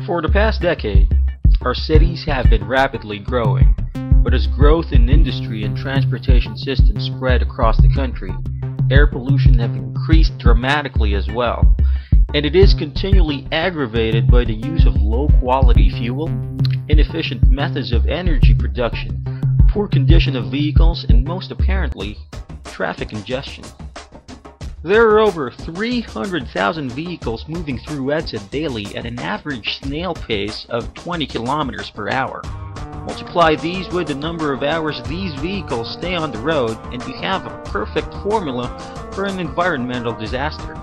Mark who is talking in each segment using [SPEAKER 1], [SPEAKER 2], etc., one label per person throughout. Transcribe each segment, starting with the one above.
[SPEAKER 1] For the past decade, our cities have been rapidly growing, but as growth in industry and transportation systems spread across the country, air pollution have increased dramatically as well, and it is continually aggravated by the use of low-quality fuel, inefficient methods of energy production, poor condition of vehicles, and most apparently, traffic congestion. There are over 300,000 vehicles moving through EDSA daily at an average snail pace of 20 kilometers per hour. Multiply these with the number of hours these vehicles stay on the road and you have a perfect formula for an environmental disaster.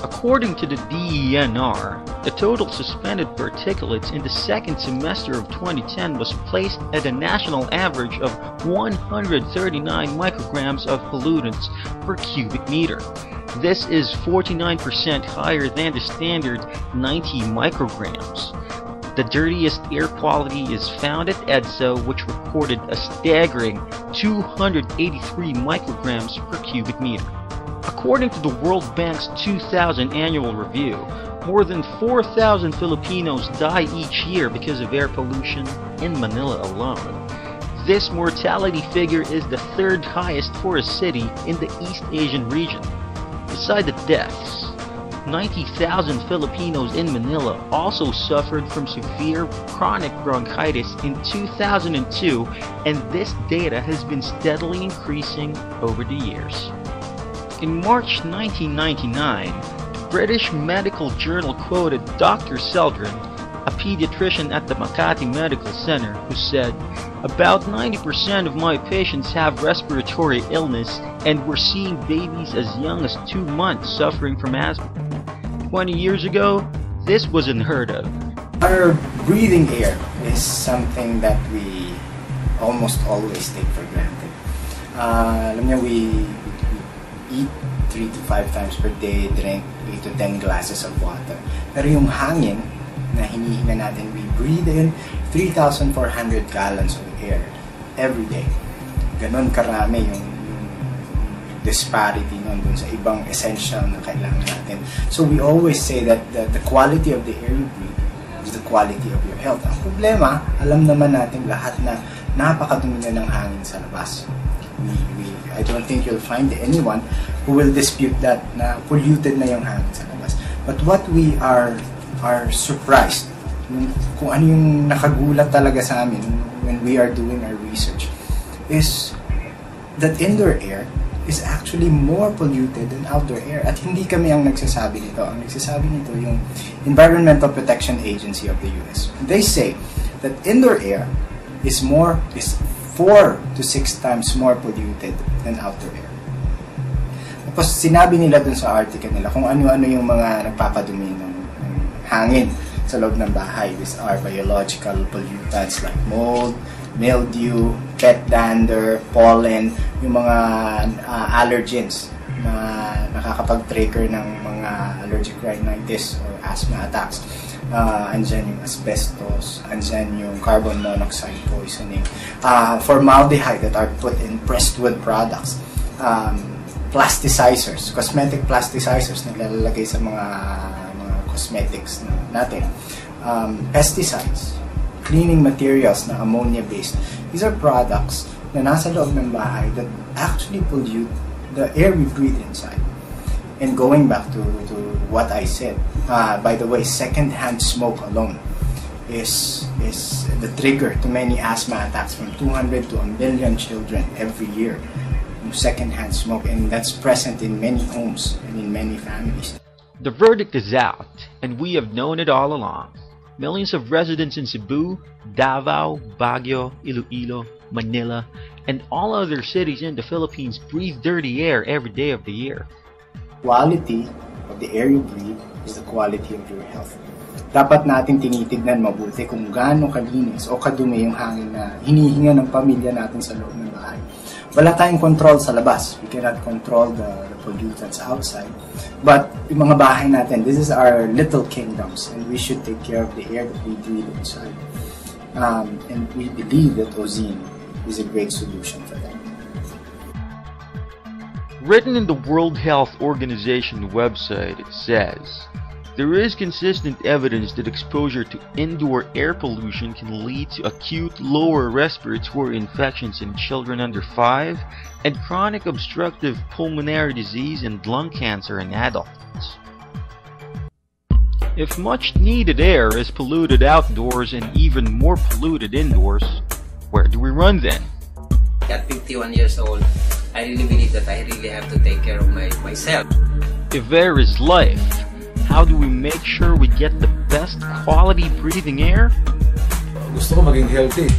[SPEAKER 1] According to the DENR, the total suspended particulates in the second semester of 2010 was placed at a national average of 139 micrograms of pollutants per cubic meter. This is 49% higher than the standard 90 micrograms. The dirtiest air quality is found at EDSA, which recorded a staggering 283 micrograms per cubic meter. According to the World Bank's 2000 annual review, more than 4,000 Filipinos die each year because of air pollution in Manila alone. This mortality figure is the third highest for a city in the East Asian region. Beside the deaths, 90,000 Filipinos in Manila also suffered from severe chronic bronchitis in 2002, and this data has been steadily increasing over the years. In March 1999, the British Medical Journal quoted Dr. Seldrin, a pediatrician at the Makati Medical Center, who said, "About 90% of my patients have respiratory illness, and we're seeing babies as young as 2 months suffering from asthma." 20 years ago, this was unheard of.
[SPEAKER 2] Our breathing air is something that we almost always take for granted. Alam niyo, we eat 3 to 5 times per day, drink 8 to 10 glasses of water. Pero yung hangin na hinihinga natin, we breathe in 3,400 gallons of air every day. Ganon karami yung disparity nun dun sa ibang essential na kailangan natin. So we always say that the quality of the air you breathe is the quality of your health. Ang problema, alam naman natin lahat na napakadumi na ng hangin sa labas. I don't think you'll find anyone who will dispute that na polluted na yung hangin sa labas. But what we are surprised, kung ano yung nakagulat talaga sa amin when we are doing our research, is that indoor air is actually more polluted than outdoor air. At hindi kami ang nagsasabi nito. Ang nagsasabi nito yung Environmental Protection Agency of the US. They say that indoor air is 4 to 6 times more polluted than outdoor air. Tapos sinabi nila dun sa article nila kung ano-ano yung mga nagpapadumi ng hangin sa loob ng bahay. These are biological pollutants like mold, mildew, pet dander, pollen, yung mga allergens na nakakapag-trigger ng mga allergic rhinitis or asthma attacks. Andyan yung asbestos, andyan yung carbon monoxide poisoning, formaldehyde that are put in pressed wood products, plasticizers, cosmetic plasticizers na lalagay sa mga cosmetics natin, pesticides, cleaning materials na ammonia-based. These are products na nasa loob ng bahay that actually pollute the air we breathe inside. And going back to what I said, by the way, second-hand smoke alone is the trigger to many asthma attacks, from 200 to 1 million children every year. Second-hand smoke, and that's present in many homes and in many families.
[SPEAKER 1] The verdict is out, and we have known it all along. Millions of residents in Cebu, Davao, Baguio, Iloilo, Manila, and all other cities in the Philippines breathe dirty air every day of the year.
[SPEAKER 2] Quality of the air you breathe is the quality of your health. Dapat natin tinitignan mabuti kung gaano kalinis o kadumi yung hangin na hinihinga ng pamilya natin sa loob ng bahay. Wala tayong control sa labas. We cannot control the pollutants outside. But yung mga bahay natin, this is our little kingdoms, and we should take care of the air that we breathe inside. And we believe that Ozein is a great solution for that.
[SPEAKER 1] Written in the World Health Organization website, it says, There is consistent evidence that exposure to indoor air pollution can lead to acute lower respiratory infections in children under 5 and chronic obstructive pulmonary disease and lung cancer in adults. If much needed air is polluted outdoors and even more polluted indoors, where do we run then?
[SPEAKER 3] At 51 years old, I really believe that I really have to take care of myself.
[SPEAKER 1] If air is life, how do we make sure we get the best quality breathing air?
[SPEAKER 4] Gusto ko maging healthy.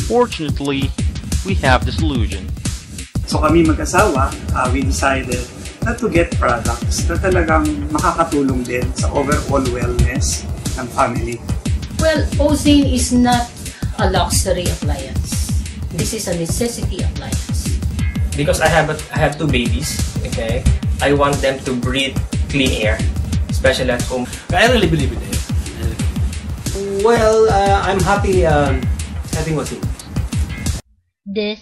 [SPEAKER 1] Fortunately, we have the solution.
[SPEAKER 5] So kami mag-asawa, we decided not to get products na talagang makakatulong din sa overall wellness ng family.
[SPEAKER 6] Well, Ozein is not a luxury appliance. This is a necessity appliance.
[SPEAKER 7] Because I have 2 babies, okay? I want them to breathe clean air, especially at home.
[SPEAKER 4] I really believe in it.
[SPEAKER 8] Well, I'm happy having Ozein.
[SPEAKER 9] This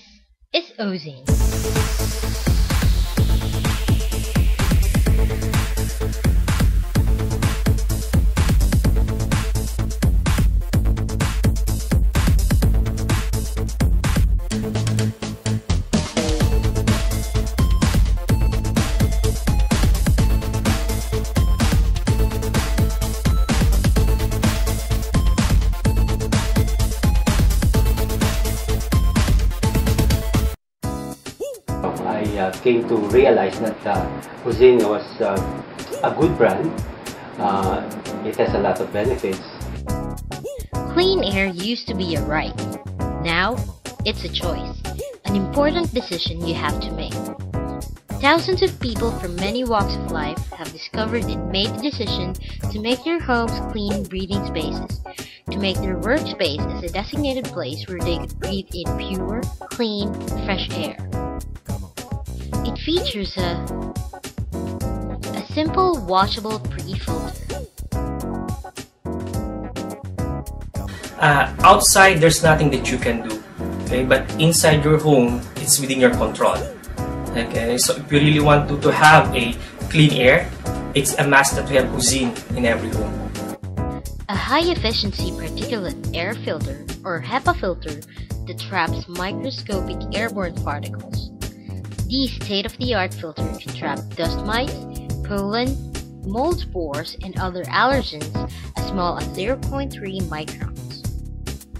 [SPEAKER 9] is Ozein.
[SPEAKER 8] I came to realize that Ozein was a good brand. It has a lot of benefits.
[SPEAKER 9] Clean air used to be a right. Now, it's a choice. An important decision you have to make. Thousands of people from many walks of life have discovered and made the decision to make their homes clean breathing spaces, to make their workspace as a designated place where they could breathe in pure, clean, fresh air. It features a simple washable pre-filter.
[SPEAKER 7] Outside, there's nothing that you can do, okay? But inside your home, it's within your control. Okay, so if you really want to have a clean air, it's a must that we have Ozein in every home.
[SPEAKER 9] A high-efficiency particulate air filter, or HEPA filter, that traps microscopic airborne particles. These state-of-the-art filters can trap dust mites, pollen, mold spores, and other allergens as small as 0.3 microns.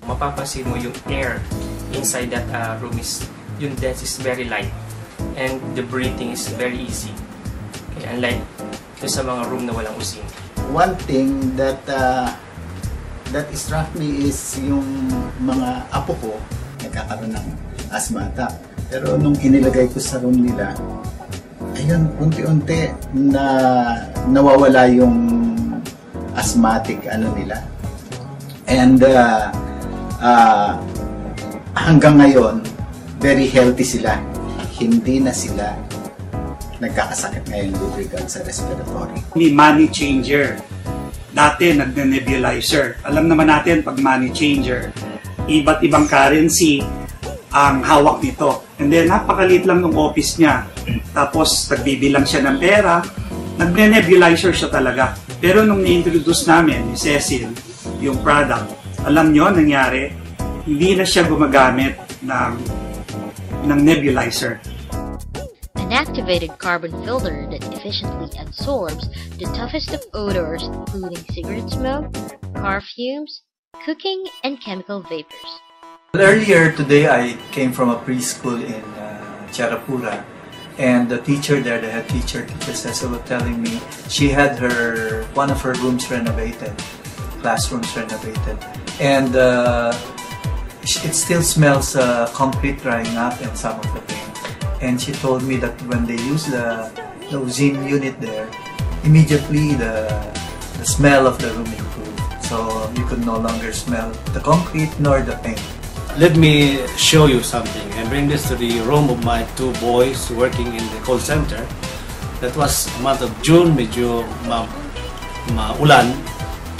[SPEAKER 7] Mapapansin mo yung air inside that room is, yung dense is very light. And the breathing is very easy. Okay, unlike sa mga room na walang Ozein.
[SPEAKER 2] One thing that struck me is yung mga apo ko nagkakaroon ng asthma attack. Pero nung inilagay ko sa room nila, ayun, unti-unti na nawawala yung asthmatic nila. And hanggang ngayon, very healthy sila. Hindi na sila nagkakasakit ngayon with regard sa respiratory.
[SPEAKER 5] May money changer. Dati nagne-nebulizer. Alam naman natin pag money changer, iba't ibang currency ang hawak nito. And then napakaliit lang ng office niya. Tapos nagbibilang siya ng pera, nagne-nebulizer siya talaga. Pero nung ni-introduce namin ni Cecil yung product, alam nyo nangyari, hindi na siya gumagamit ng nebulizer.
[SPEAKER 9] An activated carbon filter that efficiently absorbs the toughest of odors including cigarette smoke, car fumes, cooking, and chemical vapors.
[SPEAKER 10] Earlier today, I came from a preschool in Charapura, and the teacher there, the head teacher, Teacher Cecil, was telling me she had one of her rooms renovated, classrooms renovated, and it still smells concrete drying up and some of the paint. And she told me that when they use the Ozein unit there, immediately the smell of the room improved. So you could no longer smell the concrete nor the paint.
[SPEAKER 4] Let me show you something. I bring this to the room of my 2 boys working in the call center. That was month of June, medyo maulan.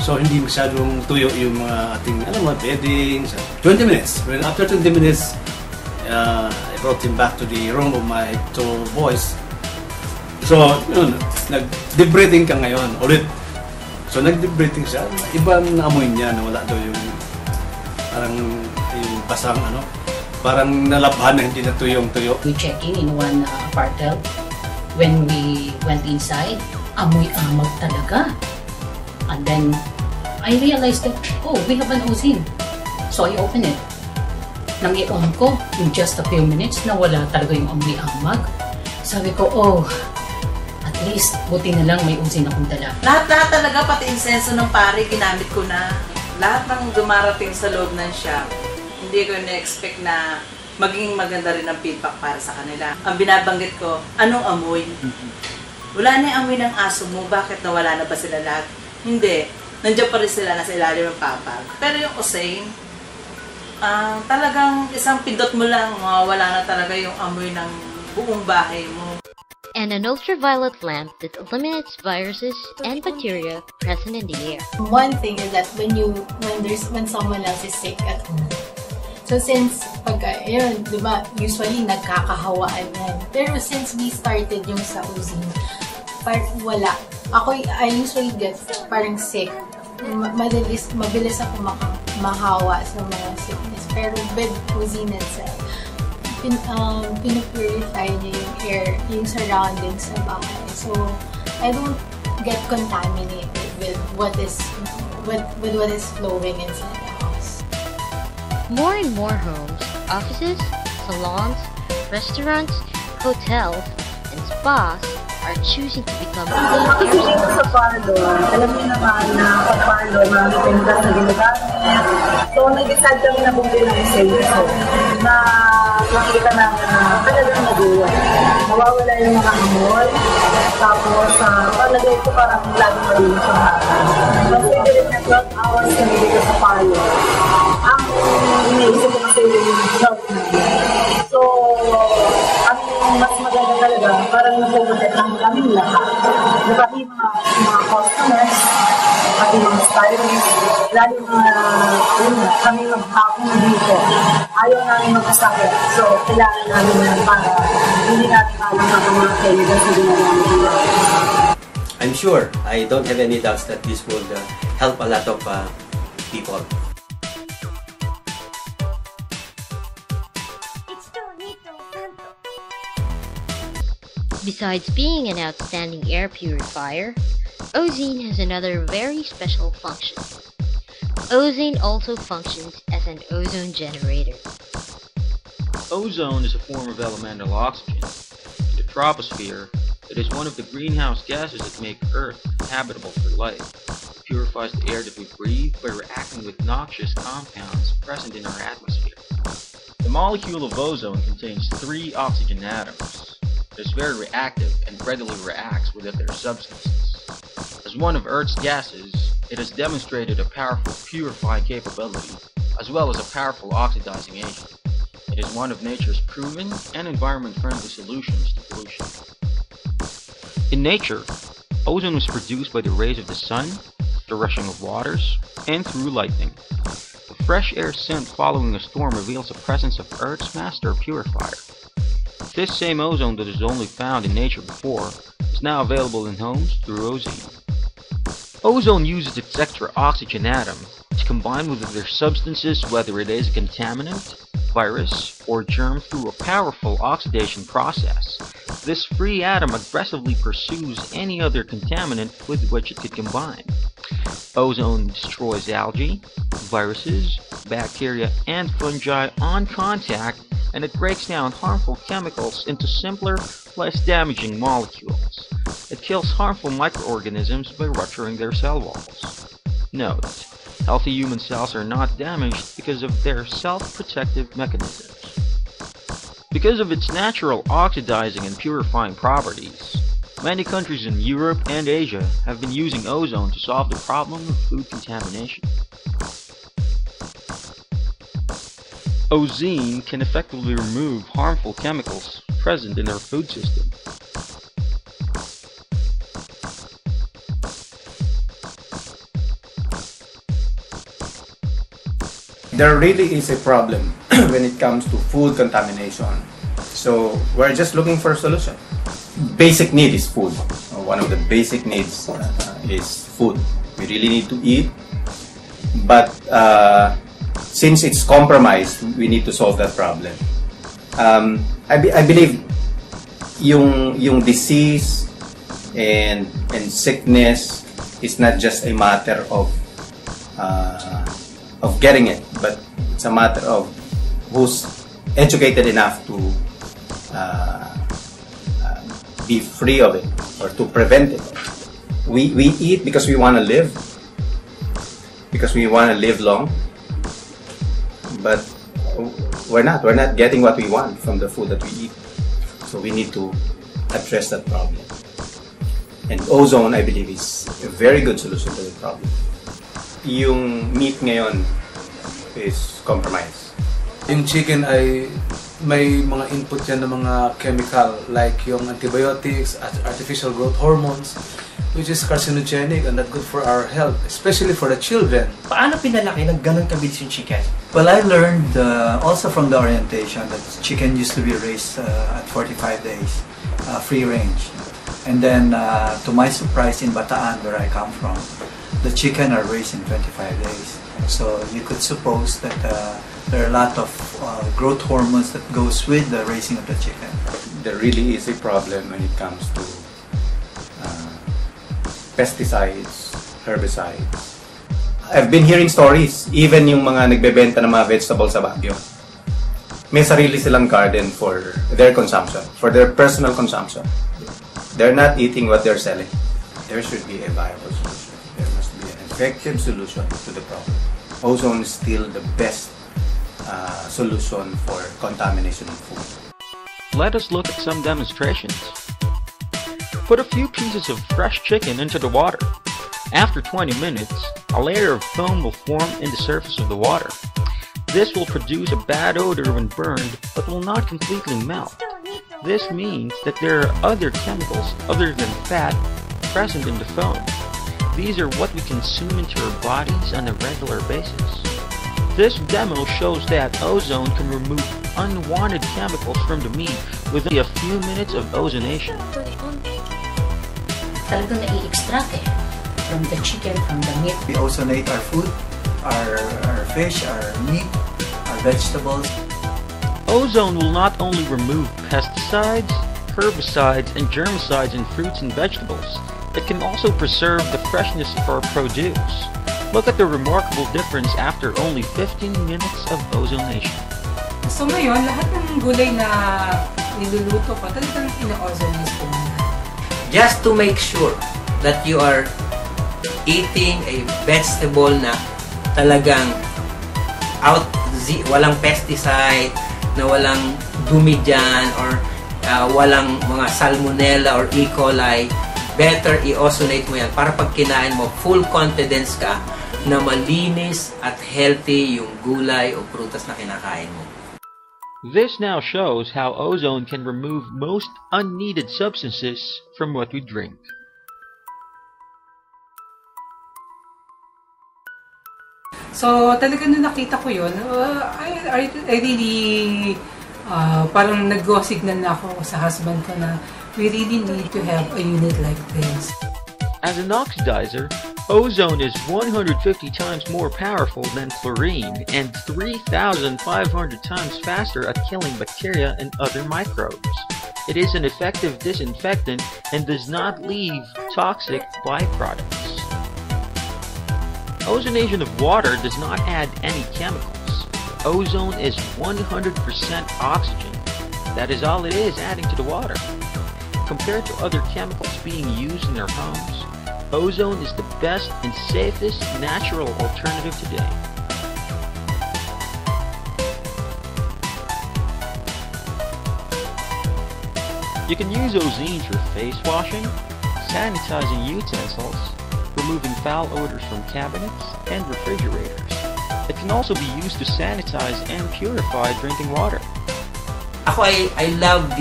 [SPEAKER 4] So hindi masyadong tuyo yung mga ating beddings. 20 minutes. When after 20 minutes, I brought him back to the room of my 2 boys. So, yun, nag-deep breathing ka ngayon ulit. So nag-breathing siya, ibang amoy niya na wala daw yung parang yung basang ano, parang nalabhan na hindi na tuyong-tuyo.
[SPEAKER 6] We check in one apartment. When we went inside, amoy-amag talaga. And then I realized that, oh, we have an Ozein. So I opened it. Nang i-on ko, in just a few minutes, nawala talaga yung amoy-amag. Sabi ko, oh, at least, buti na lang may Ozein akong dala.
[SPEAKER 11] Lahat-lahat talaga, pati insenso ng pare, ginamit ko na. Lahat ng dumarating sa loob ng shop, hindi ko na-expect na maging maganda rin ang feedback para sa kanila. Ang binabanggit ko, anong amoy? Wala na yung amoy ng aso mo, bakit nawala na ba sila lahat? Hindi. Nandiyan pa rin sila, nasa ilalim ng papag. Pero yung Ozein, talagang isang pindot mo lang, mawawala na talaga yung amoy ng buong bahay mo.
[SPEAKER 9] And an ultraviolet lamp that eliminates viruses and bacteria present in the air.
[SPEAKER 12] One thing is that when someone else is sick at home, so since yun, diba, usually nagkakahawaan yan. Pero since we started yung sa Ozein, wala. I usually get parang sick. Mabilis ako mahawa sa mga sickness. Pero with Ozein itself, pinupurify niya yung air, yung surroundings sa bahay. So, I don't get contaminated with what is flowing inside the house.
[SPEAKER 9] More and more homes, offices, salons, restaurants, hotels, and spas are choosing to become clean air centers.
[SPEAKER 13] Sa parlo, alam niyo naman na sa parlo, marami pintas na ginagamit. So, nag-decide kami na bumili ng sensor na nakita namin na talagang nag-uwa. Mawawala yung mga amoy. Tapos, palagay ko parang laging malinis yung hata. Considering na 12 hours kami dito sa parlo, ang iniisip ko kasi yung health namin. So, ang mas maganda talaga, parang napoprotect lang kami lahat. Pati mga customers, pati mga stylists, lalo kami maghapon dito. Ayaw namin mag-asakit. So, kailangan namin yan para hindi natin alam na mga chemicals na ginagamit nila.
[SPEAKER 8] I'm sure, I don't have any doubts that this will help a lot of people.
[SPEAKER 9] Besides being an outstanding air purifier, Ozein has another very special function. Ozein also functions as an ozone generator.
[SPEAKER 1] Ozone is a form of elemental oxygen. In the troposphere, it is one of the greenhouse gases that make Earth habitable for life. It purifies the air that we breathe by reacting with noxious compounds present in our atmosphere. The molecule of ozone contains 3 oxygen atoms. It is very reactive and readily reacts with other substances. As one of Earth's gases, it has demonstrated a powerful purifying capability, as well as a powerful oxidizing agent. It is one of nature's proven and environment-friendly solutions to pollution. In nature, ozone was produced by the rays of the sun, the rushing of waters, and through lightning. The fresh air scent following a storm reveals the presence of Earth's master purifier. This same ozone that is only found in nature before is now available in homes through Ozein. Ozone uses its extra oxygen atom to combine with other substances, whether it is a contaminant, virus, or germ, through a powerful oxidation process. This free atom aggressively pursues any other contaminant with which it could combine. Ozone destroys algae, viruses, bacteria, and fungi on contact, and it breaks down harmful chemicals into simpler, less damaging molecules. It kills harmful microorganisms by rupturing their cell walls. Note, healthy human cells are not damaged because of their self-protective mechanisms. Because of its natural oxidizing and purifying properties, many countries in Europe and Asia have been using ozone to solve the problem of food contamination. Ozein can effectively remove harmful chemicals present in our food system.
[SPEAKER 14] There really is a problem when it comes to food contamination. So we're just looking for a solution. Basic need is food. One of the basic needs is food. We really need to eat. But since it's compromised, we need to solve that problem. I believe yung disease and sickness is not just a matter of getting it, but it's a matter of who's educated enough to be free of it or to prevent it. We eat because we want to live, because we want to live long, but we're not getting what we want from the food that we eat. So we need to address that problem. And ozone, I believe, is a very good solution to the problem. Yung meat ngayon is compromised.
[SPEAKER 4] Yung chicken ay may mga input yan ng mga chemical like yung antibiotics, artificial growth hormones, which is carcinogenic and not good for our health, especially for the children.
[SPEAKER 7] Paano pinalaki ng ganun kabilis yung chicken?
[SPEAKER 10] Well, I learned also from the orientation that chicken used to be raised at 45 days, free range. And then, to my surprise, in Bataan, where I come from, the chicken are raised in 25 days. So you could suppose that there are a lot of growth hormones that goes with the raising of the chicken.
[SPEAKER 14] There really is a problem when it comes to pesticides, herbicides. I've been hearing stories, even yung mga nagbebenta ng mga vegetables sa Baguio. May sarili silang garden for their consumption, for their personal consumption. They're not eating what they're selling. There should be a viable solution. There must be an effective solution to the problem. Ozone is still the best solution for contamination of food.
[SPEAKER 1] Let us look at some demonstrations. Put a few pieces of fresh chicken into the water. After 20 minutes, a layer of foam will form in the surface of the water. This will produce a bad odor when burned, but will not completely melt. This means that there are other chemicals other than fat present in the foam. These are what we consume into our bodies on a regular basis. This demo shows that ozone can remove unwanted chemicals from the meat within a few minutes of ozonation.
[SPEAKER 6] Talagang nai-extract from the chicken, from the meat.
[SPEAKER 10] We ozonate our food, our fish, our meat, our vegetables.
[SPEAKER 1] Ozone will not only remove pesticides, herbicides, and germicides in fruits and vegetables, it can also preserve the freshness of our produce. Look at the remarkable difference after only 15 minutes of ozonation.
[SPEAKER 15] So ngayon, lahat ng gulay na niluluto ko, talagang ina-ozonize ko muna.
[SPEAKER 3] Just to make sure that you are eating a vegetable na talagang walang pesticide, na walang dumi dyan, or walang mga salmonella or E. coli, better i-ozonate mo yan para pag kinain mo, full confidence ka na malinis at healthy yung gulay o prutas na kinakain mo.
[SPEAKER 1] This now shows how ozone can remove most unneeded substances from what we drink.
[SPEAKER 15] So, talaga nung nakita ko yun, I really, parang nag-go-signal na ako sa husband ko na we really need to have a unit like this.
[SPEAKER 1] As an oxidizer, ozone is 150 times more powerful than chlorine and 3,500 times faster at killing bacteria and other microbes. It is an effective disinfectant and does not leave toxic byproducts. Ozonation of water does not add any chemicals. Ozone is 100% oxygen. That is all it is adding to the water. Compared to other chemicals being used in our homes, ozone is the best and safest natural alternative today. You can use Ozein for face washing, sanitizing utensils, removing foul odors from cabinets and refrigerators. It can also be used to sanitize and purify drinking water.
[SPEAKER 3] Ako I love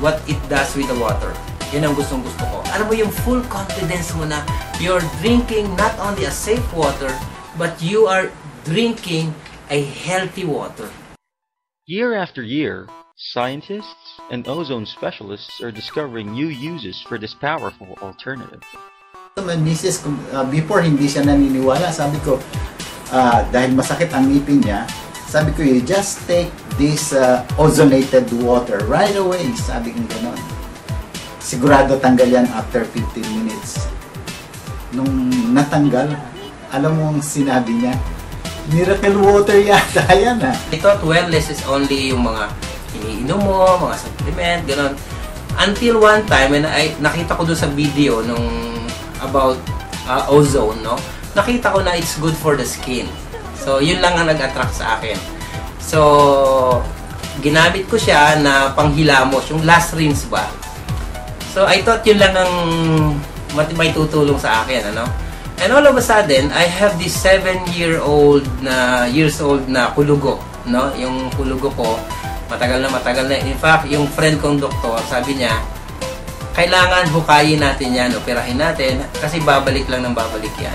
[SPEAKER 3] what it does with the water. Yun ang gustong-gusto ko. Alam mo yung full confidence mo na you're drinking not only a safe water, but you are drinking a healthy water.
[SPEAKER 1] Year after year, scientists and ozone specialists are discovering new uses for this powerful alternative.
[SPEAKER 2] My misis, before hindi siya naniniwala, sabi ko, dahil masakit ang ngipin niya, sabi ko, you just take this ozonated water right away. Sabi ko gano'n. Sigurado tanggal yan after 15 minutes. Nung natanggal, alam mo ang sinabi niya, miracle water yata yan ha.
[SPEAKER 3] I thought wellness is only yung mga iniinom mo, mga supplement, gano'n. Until one time, when nakita ko doon sa video nung about ozone, no? Nakita ko na it's good for the skin. So, yun lang ang nag-attract sa akin. So, ginamit ko siya na panghilamos, yung last rinse ba. So, I thought yun lang ang may tutulong sa akin, ano? And all of a sudden, I have this 7-years old na kulugo, no? Yung kulugo ko, matagal na. In fact, yung friend kong doktor, sabi niya, kailangan hukayin natin yan, operahin natin, kasi babalik lang ng babalik yan.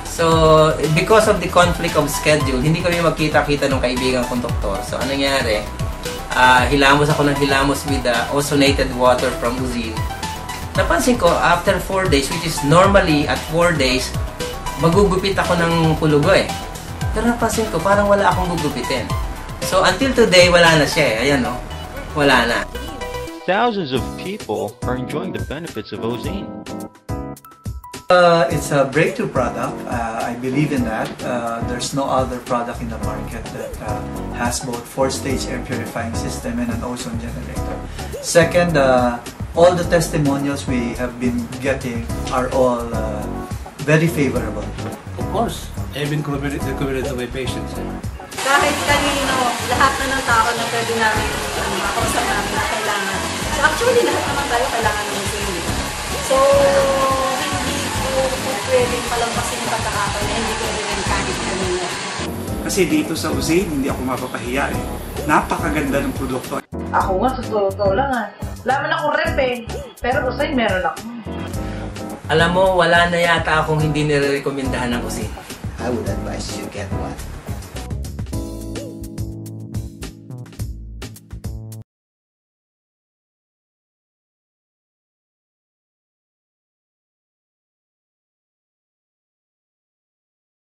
[SPEAKER 3] So, because of the conflict of schedule, hindi kami magkita-kita ng kaibigan kong doktor. So, anong nangyari? Hilamos ako ng hilamos with the ozonated water from Ozein. Napansin ko, after 4 days, which is normally at 4 days, magugupit ako ng kulugo eh. Pero napansin ko, parang wala akong gugupitin. So, until today, wala na siya eh. Ayan, no? Wala na.
[SPEAKER 1] Thousands of people are enjoying the benefits of Ozein.
[SPEAKER 10] It's a breakthrough product. I believe in that. There's no other product in the market that has both 4-stage air purifying system and an ozone generator. Second, all the testimonials we have been getting are all very favorable.
[SPEAKER 4] Of course, I've been recommended to my patients.
[SPEAKER 11] Kahit kanino, lahat na ng tao na pwede namin makausap namin na kailangan. So actually, lahat naman tayo kailangan ng Ozein. So, hindi ko pwedeng palampasin yung pagkakataon na hindi ko rin kahit kanino.
[SPEAKER 5] Kasi dito sa Ozein, hindi ako mapapahiya eh. Napakaganda ng produkto.
[SPEAKER 13] Ako nga, totoo lang ah. Laman ako rep eh. Pero Ozein meron ako.
[SPEAKER 3] Alam mo, wala na yata akong hindi nire-recomendahan ng Ozein.
[SPEAKER 2] I would advise you get one.